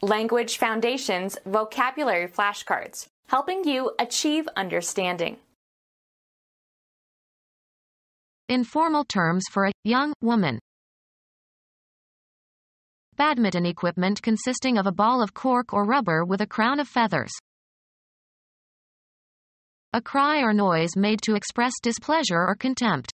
Language Foundations Vocabulary Flashcards, helping you achieve understanding. Informal terms for a young woman. Badminton equipment consisting of a ball of cork or rubber with a crown of feathers. A cry or noise made to express displeasure or contempt.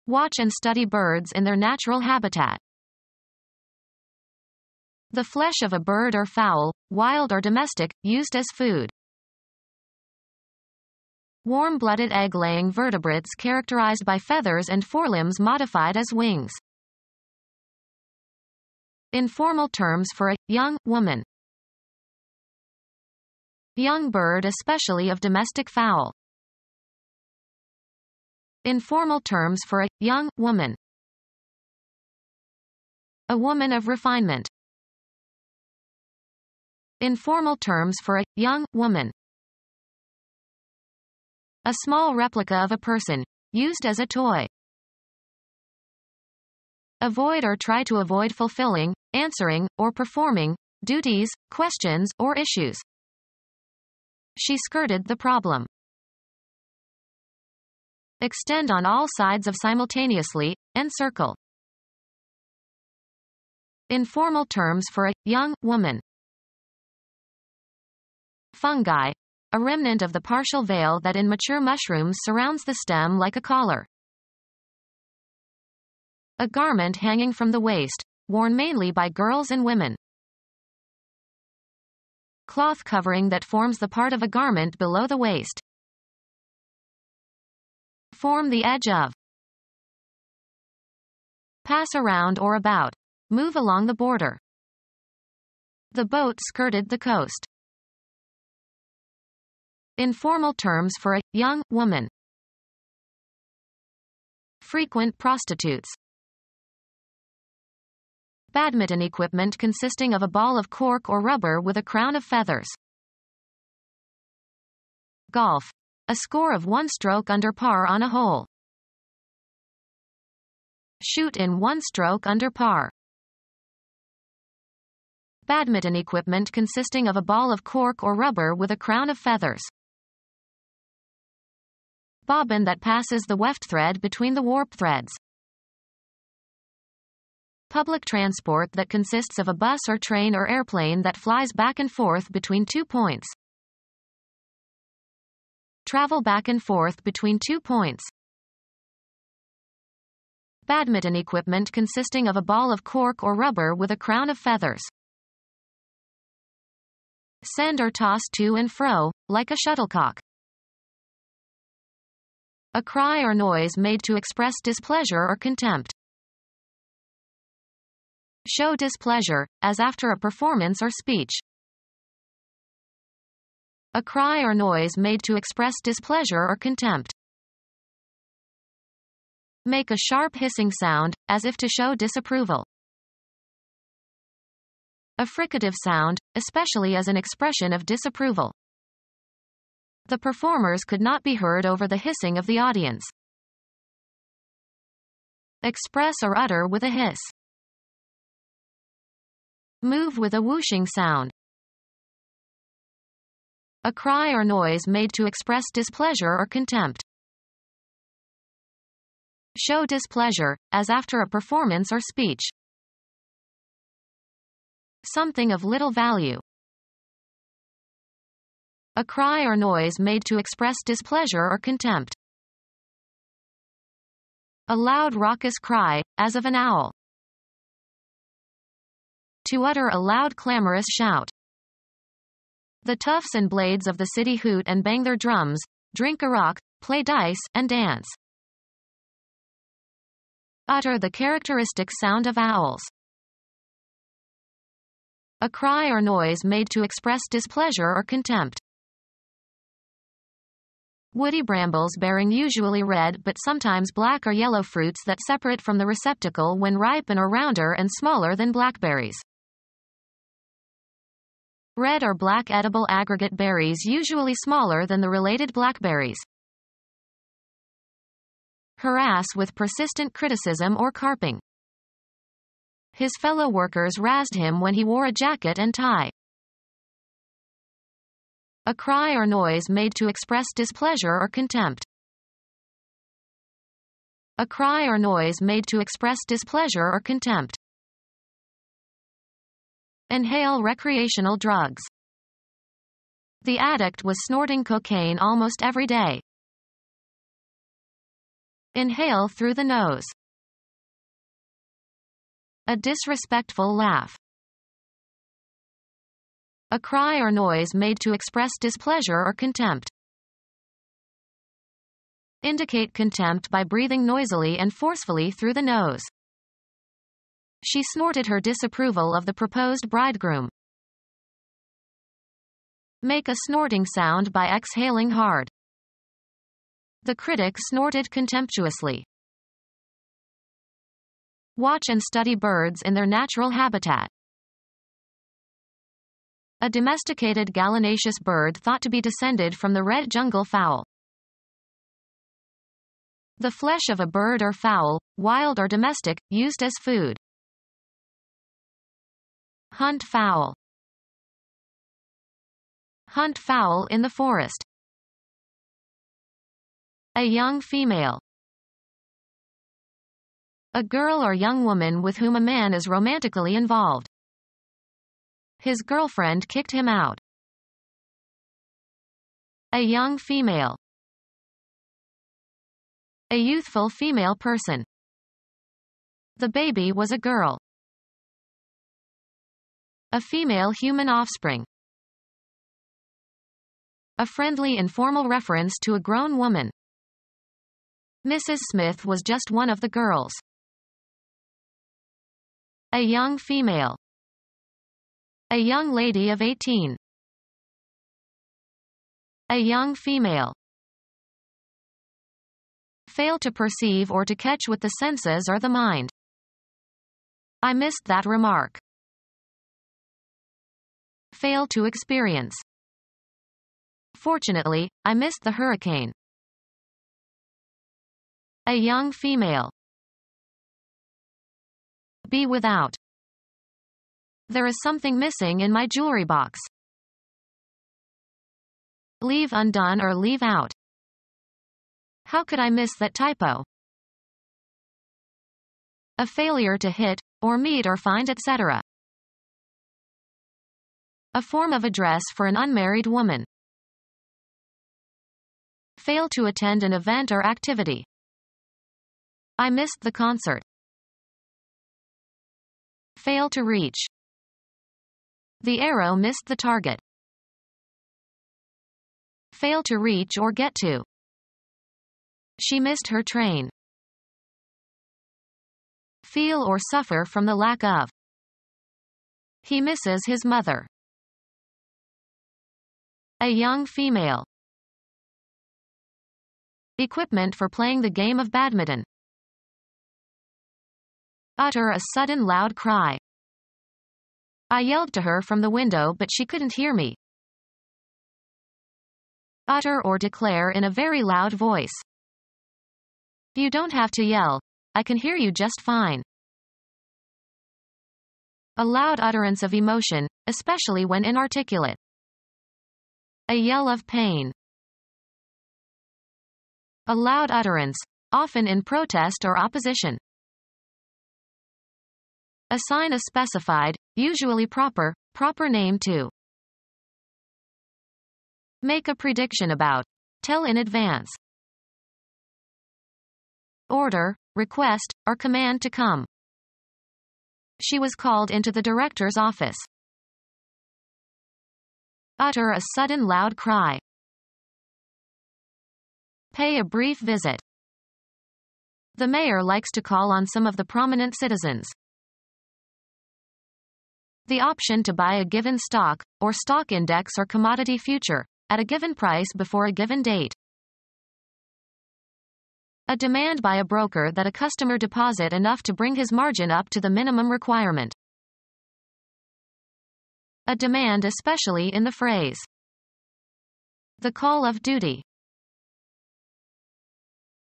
Watch and study birds in their natural habitat. The flesh of a bird or fowl, wild or domestic, used as food. Warm-blooded egg-laying vertebrates characterized by feathers and forelimbs modified as wings. Informal terms for a young woman. Young bird, especially of domestic fowl. Informal terms for a young woman. A woman of refinement. Informal terms for a young woman. A small replica of a person, used as a toy. Avoid or try to avoid fulfilling, answering, or performing duties, questions, or issues. She skirted the problem. Extend on all sides of simultaneously, encircle. Informal terms for a young woman. Fungi, a remnant of the partial veil that in mature mushrooms surrounds the stem like a collar. A garment hanging from the waist, worn mainly by girls and women. Cloth covering that forms the part of a garment below the waist. Form the edge of. Pass around or about. Move along the border. The boat skirted the coast. Informal terms for a young woman. Frequent prostitutes. Badminton equipment consisting of a ball of cork or rubber with a crown of feathers. Golf. A score of one stroke under par on a hole. Shoot in one stroke under par. Badminton equipment consisting of a ball of cork or rubber with a crown of feathers. Bobbin that passes the weft thread between the warp threads. Public transport that consists of a bus or train or airplane that flies back and forth between 2 points. Travel back and forth between 2 points. Badminton equipment consisting of a ball of cork or rubber with a crown of feathers. Send or toss to and fro, like a shuttlecock. A cry or noise made to express displeasure or contempt. Show displeasure, as after a performance or speech. A cry or noise made to express displeasure or contempt. Make a sharp hissing sound, as if to show disapproval. A fricative sound, especially as an expression of disapproval. The performers could not be heard over the hissing of the audience. Express or utter with a hiss. Move with a whooshing sound. A cry or noise made to express displeasure or contempt. Show displeasure, as after a performance or speech. Something of little value. A cry or noise made to express displeasure or contempt. A loud raucous cry, as of an owl. To utter a loud clamorous shout. The toughs and blades of the city hoot and bang their drums, drink arrack, play dice, and dance. Utter the characteristic sound of owls. A cry or noise made to express displeasure or contempt. Woody brambles bearing usually red but sometimes black or yellow fruits that separate from the receptacle when ripe and are rounder and smaller than blackberries. Red or black edible aggregate berries usually smaller than the related blackberries. Harass with persistent criticism or carping. His fellow workers razzed him when he wore a jacket and tie. A cry or noise made to express displeasure or contempt. A cry or noise made to express displeasure or contempt. Inhale recreational drugs. The addict was snorting cocaine almost every day. Inhale through the nose. A disrespectful laugh. A cry or noise made to express displeasure or contempt. Indicate contempt by breathing noisily and forcefully through the nose. She snorted her disapproval of the proposed bridegroom. Make a snorting sound by exhaling hard. The critic snorted contemptuously. Watch and study birds in their natural habitat. A domesticated gallinaceous bird thought to be descended from the red jungle fowl. The flesh of a bird or fowl, wild or domestic, used as food. Hunt fowl. Hunt fowl in the forest. A young female. A girl or young woman with whom a man is romantically involved. His girlfriend kicked him out. A young female. A youthful female person. The baby was a girl. A female human offspring. A friendly informal reference to a grown woman. Mrs. Smith was just one of the girls. A young female. A young lady of 18. A young female. Fail to perceive or to catch with the senses or the mind. I missed that remark. Fail to experience. Fortunately, I missed the hurricane. A young female. Be without. There is something missing in my jewelry box. Leave undone or leave out. How could I miss that typo? A failure to hit, or meet or find, etc. A form of address for an unmarried woman. Fail to attend an event or activity. I missed the concert. Fail to reach. The arrow missed the target. Fail to reach or get to. She missed her train. Feel or suffer from the lack of. He misses his mother. A young female. Equipment for playing the game of badminton. Utter a sudden loud cry. I yelled to her from the window but she couldn't hear me. Utter or declare in a very loud voice. You don't have to yell. I can hear you just fine. A loud utterance of emotion, especially when inarticulate. A yell of pain. A loud utterance, often in protest or opposition. Assign a specified, usually proper name to. Make a prediction about. Tell in advance. Order, request, or command to come. She was called into the director's office. Utter a sudden loud cry. Pay a brief visit. The mayor likes to call on some of the prominent citizens. The option to buy a given stock, or stock index or commodity future, at a given price before a given date. A demand by a broker that a customer deposit enough to bring his margin up to the minimum requirement. A demand especially in the phrase. The call of duty.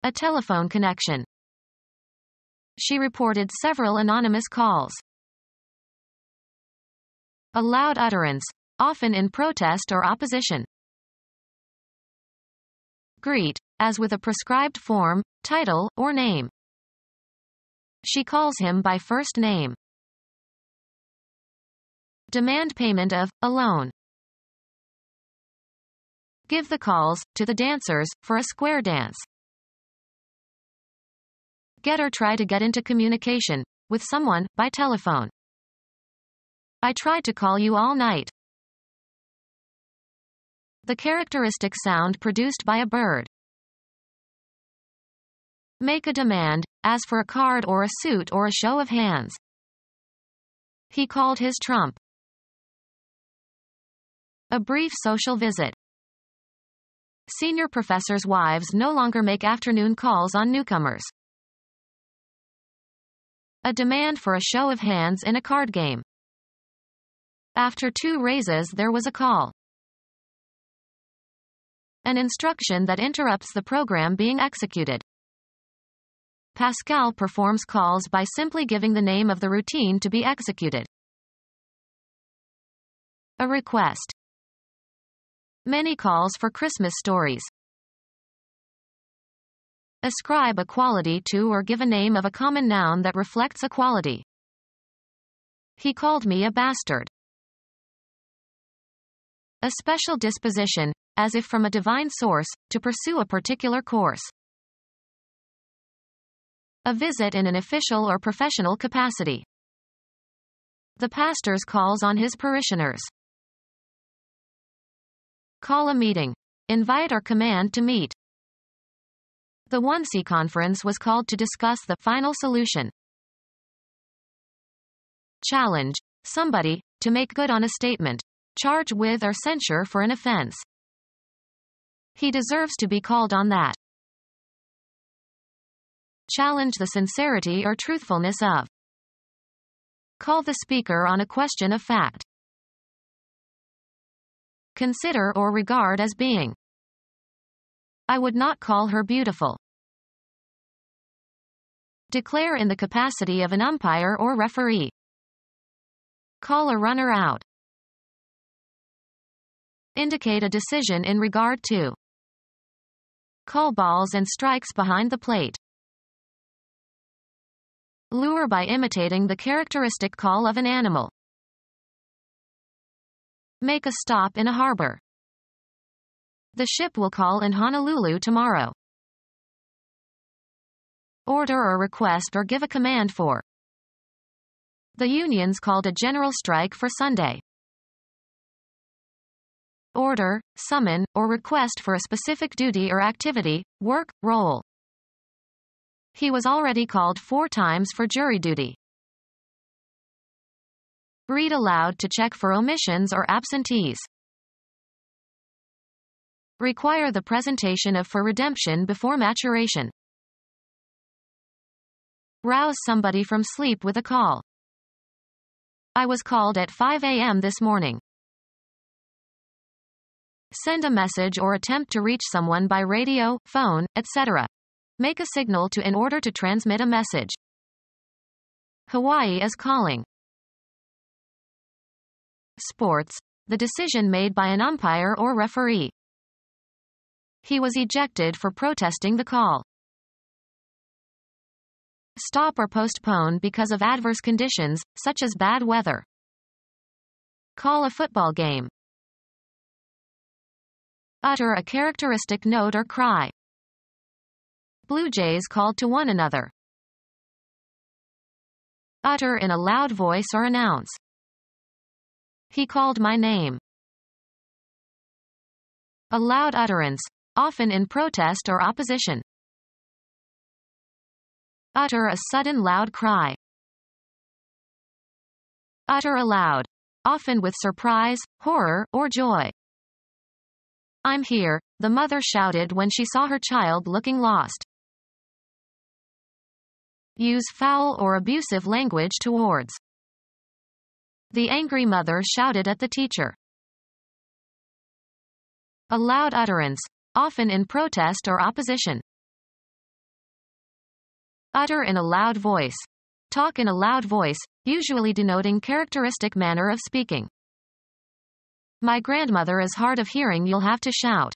A telephone connection. She reported several anonymous calls. A loud utterance, often in protest or opposition. Greet, as with a prescribed form, title, or name. She calls him by first name. Demand payment of a loan. Give the calls to the dancers for a square dance. Get or try to get into communication with someone by telephone. I tried to call you all night. The characteristic sound produced by a bird. Make a demand, as for a card or a suit or a show of hands. He called his trump. A brief social visit. Senior professors' wives no longer make afternoon calls on newcomers. A demand for a show of hands in a card game. After 2 raises there was a call. An instruction that interrupts the program being executed. Pascal performs calls by simply giving the name of the routine to be executed. A request. Many calls for Christmas stories. Ascribe a quality to or give a name of a common noun that reflects a quality. He called me a bastard. A special disposition, as if from a divine source, to pursue a particular course. A visit in an official or professional capacity. The pastor's calls on his parishioners. Call a meeting. Invite or command to meet. The 1C conference was called to discuss the final solution. Challenge somebody to make good on a statement, charge with or censure for an offense. He deserves to be called on that. Challenge the sincerity or truthfulness of. Call the speaker on a question of fact. Consider or regard as being. I would not call her beautiful. Declare in the capacity of an umpire or referee. Call a runner out. Indicate a decision in regard to. Call balls and strikes behind the plate. Lure by imitating the characteristic call of an animal. Make a stop in a harbor. The ship will call in Honolulu tomorrow. Order or request or give a command for. The unions called a general strike for Sunday. Order, summon, or request for a specific duty or activity, work, role. He was already called 4 times for jury duty. Read aloud to check for omissions or absentees. Require the presentation of for redemption before maturation. Rouse somebody from sleep with a call. I was called at 5 a.m. this morning. Send a message or attempt to reach someone by radio, phone, etc. Make a signal to in order to transmit a message. Hawaii is calling. Sports, the decision made by an umpire or referee. He was ejected for protesting the call. Stop or postpone because of adverse conditions, such as bad weather. Call a football game. Utter a characteristic note or cry. Blue jays called to one another. Utter in a loud voice or announce. He called my name. A loud utterance, often in protest or opposition. Utter a sudden loud cry. Utter aloud, often with surprise, horror, or joy. I'm here, the mother shouted when she saw her child looking lost. Use foul or abusive language towards. The angry mother shouted at the teacher. A loud utterance, often in protest or opposition. Utter in a loud voice. Talk in a loud voice, usually denoting characteristic manner of speaking. My grandmother is hard of hearing, you'll have to shout.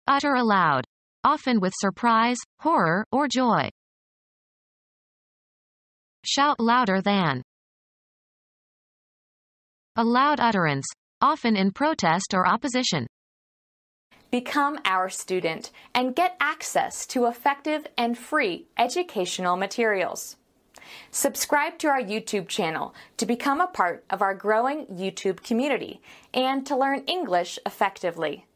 Utter aloud. Often with surprise, horror, or joy. Shout louder than. A loud utterance, often in protest or opposition. Become our student and get access to effective and free educational materials. Subscribe to our YouTube channel to become a part of our growing YouTube community and to learn English effectively.